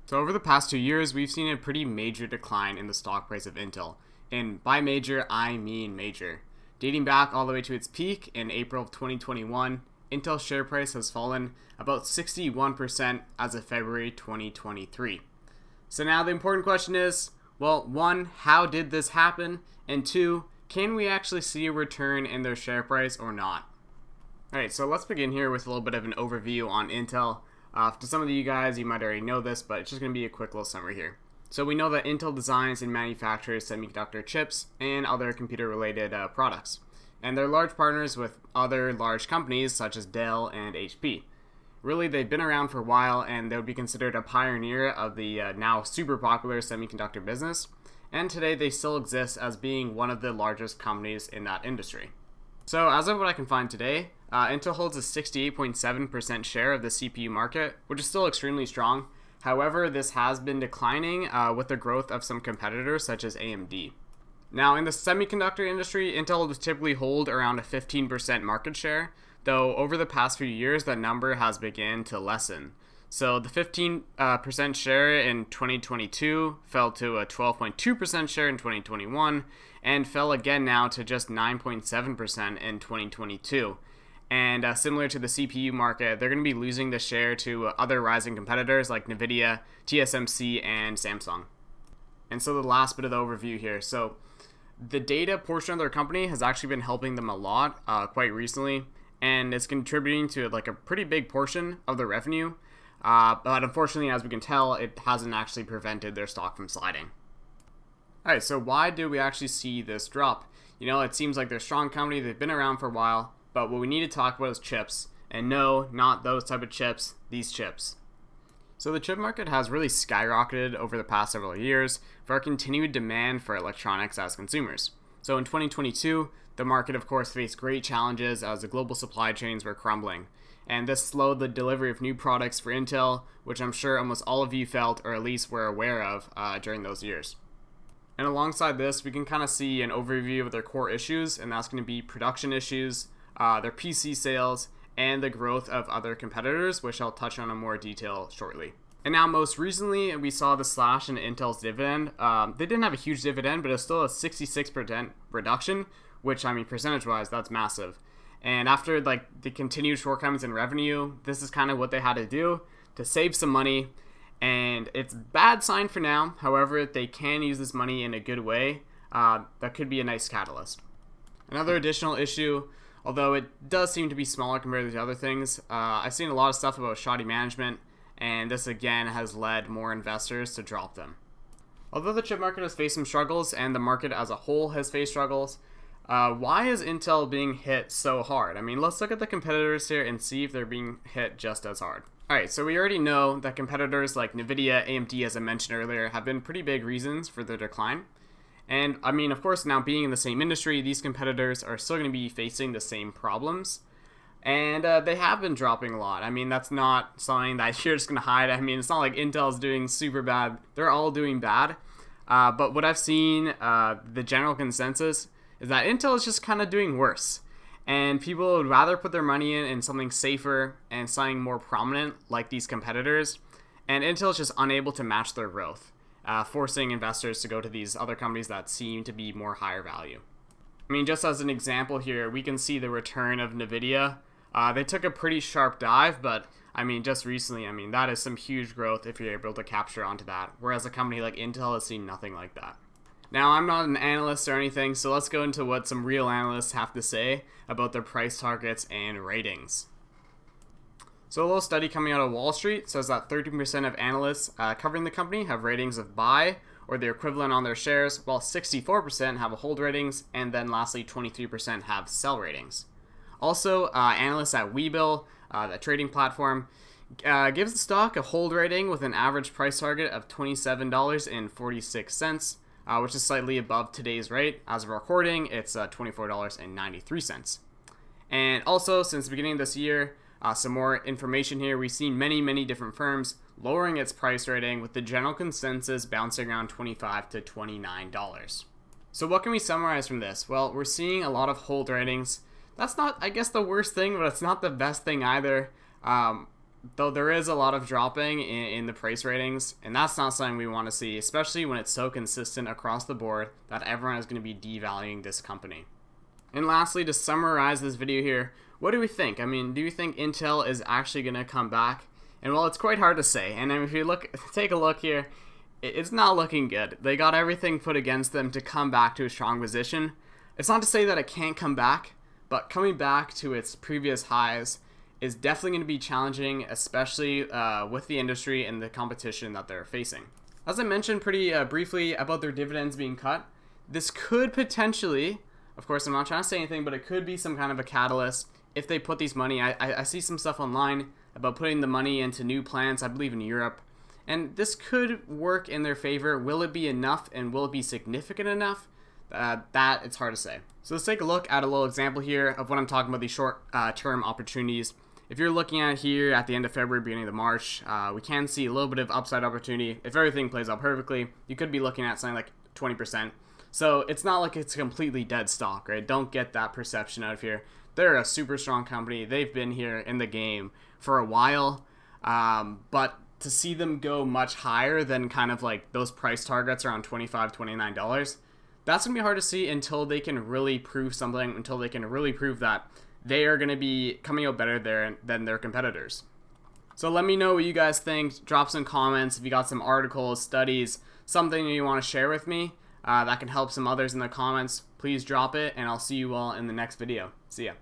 So over the past 2 years, we've seen a pretty major decline in the stock price of Intel. And by major, I mean major. Dating back all the way to its peak in April of 2021, Intel's share price has fallen about 61% as of February 2023. So now the important question is, well, one, how did this happen? And two, can we actually see a return in their share price or not? Alright, so let's begin here with a little bit of an overview on Intel. To some of you guys, you might already know this, but it's just going to be a quick little summary here. So we know that Intel designs and manufactures semiconductor chips and other computer-related products. And they're large partners with other large companies such as Dell and HP. Really, they've been around for a while, and they would be considered a pioneer of the now super popular semiconductor business. And today, they still exist as being one of the largest companies in that industry. So as of what I can find today, Intel holds a 68.7% share of the CPU market, which is still extremely strong. However, this has been declining with the growth of some competitors such as AMD. Now, in the semiconductor industry, Intel will typically hold around a 15% market share, though over the past few years, that number has begun to lessen. So the 15% share in 2022 fell to a 12.2% share in 2021, and fell again now to just 9.7% in 2022. And similar to the CPU market, they're going to be losing the share to other rising competitors like NVIDIA, TSMC, and Samsung. And so the last bit of the overview here. So the data portion of their company has actually been helping them a lot quite recently, and it's contributing to like a pretty big portion of the revenue. But unfortunately, as we can tell, it hasn't actually prevented their stock from sliding. Alright, so why do we actually see this drop? You know, it seems like they're a strong company, they've been around for a while, but what we need to talk about is chips. And no, not those type of chips, these chips. So the chip market has really skyrocketed over the past several years for our continued demand for electronics as consumers. So in 2022, the market of course faced great challenges as the global supply chains were crumbling. And this slowed the delivery of new products for Intel, which I'm sure almost all of you felt or at least were aware of during those years. And alongside this, we can kind of see an overview of their core issues, and that's going to be production issues, their PC sales, and the growth of other competitors, which I'll touch on in more detail shortly. And now most recently, we saw the slash in Intel's dividend. They didn't have a huge dividend, but it's still a 66% reduction, which, I mean, percentage-wise, that's massive. And after like the continued shortcomings in revenue, this is kind of what they had to do to save some money. And it's a bad sign for now. However, if they can use this money in a good way, that could be a nice catalyst. Another additional issue, although it does seem to be smaller compared to other things, I've seen a lot of stuff about shoddy management, and this again has led more investors to drop them. Although the chip market has faced some struggles and the market as a whole has faced struggles, why is Intel being hit so hard? I mean, let's look at the competitors here and see if they're being hit just as hard. Alright, so we already know that competitors like NVIDIA, AMD, as I mentioned earlier, have been pretty big reasons for their decline. And I mean, of course, now being in the same industry, these competitors are still going to be facing the same problems. And they have been dropping a lot. I mean, that's not something that you're just going to hide. I mean, it's not like Intel's doing super bad. They're all doing bad. But what I've seen, the general consensus is that Intel is just kind of doing worse. And people would rather put their money in something safer and something more prominent like these competitors. And Intel is just unable to match their growth, forcing investors to go to these other companies that seem to be more higher value. I mean, just as an example here, we can see the return of NVIDIA. They took a pretty sharp dive, but I mean, just recently, I mean, that is some huge growth if you're able to capture onto that. Whereas a company like Intel has seen nothing like that. Now, I'm not an analyst or anything, so let's go into what some real analysts have to say about their price targets and ratings. So a little study coming out of Wall Street says that 13% of analysts covering the company have ratings of buy or the equivalent on their shares, while 64% have a hold ratings, and then lastly 23% have sell ratings. Also, analysts at Webull, the trading platform, gives the stock a hold rating with an average price target of $27.46. Which is slightly above today's rate. As of recording, it's $24.93. And also, since the beginning of this year, some more information here. We've seen many different firms lowering its price rating, with the general consensus bouncing around $25 to $29. So what can we summarize from this? Well, we're seeing a lot of hold ratings. That's not, I guess, the worst thing, but it's not the best thing either. though there is a lot of dropping in the price ratings, and that's not something we want to see, especially when it's so consistent across the board that everyone is going to be devaluing this company. And lastly, to summarize this video here, what do we think? I mean, do you think Intel is actually going to come back? And well, it's quite hard to say. And if you take a look here, it's not looking good. They got everything put against them to come back to a strong position. It's not to say that it can't come back, but coming back to its previous highs is definitely going to be challenging, especially with the industry and the competition that they're facing. As I mentioned pretty briefly about their dividends being cut, this could potentially, of course I'm not trying to say anything, but it could be some kind of a catalyst if they put these money. I see some stuff online about putting the money into new plants, I believe in Europe, and this could work in their favor. Will it be enough, and will it be significant enough? That it's hard to say. So let's take a look at a little example here of what I'm talking about, these short-term opportunities. If you're looking at here at the end of February, beginning of March, we can see a little bit of upside opportunity. If everything plays out perfectly, you could be looking at something like 20%. So it's not like it's a completely dead stock, right? Don't get that perception out of here. They're a super strong company. They've been here in the game for a while, but to see them go much higher than kind of like those price targets around $25, $29, that's going to be hard to see until they can really prove something, until they can really prove that they are going to be coming out better there than their competitors. So let me know what you guys think. Drop some comments if you got some articles, studies, something you want to share with me that can help some others in the comments. Please drop it, and I'll see you all in the next video. See ya.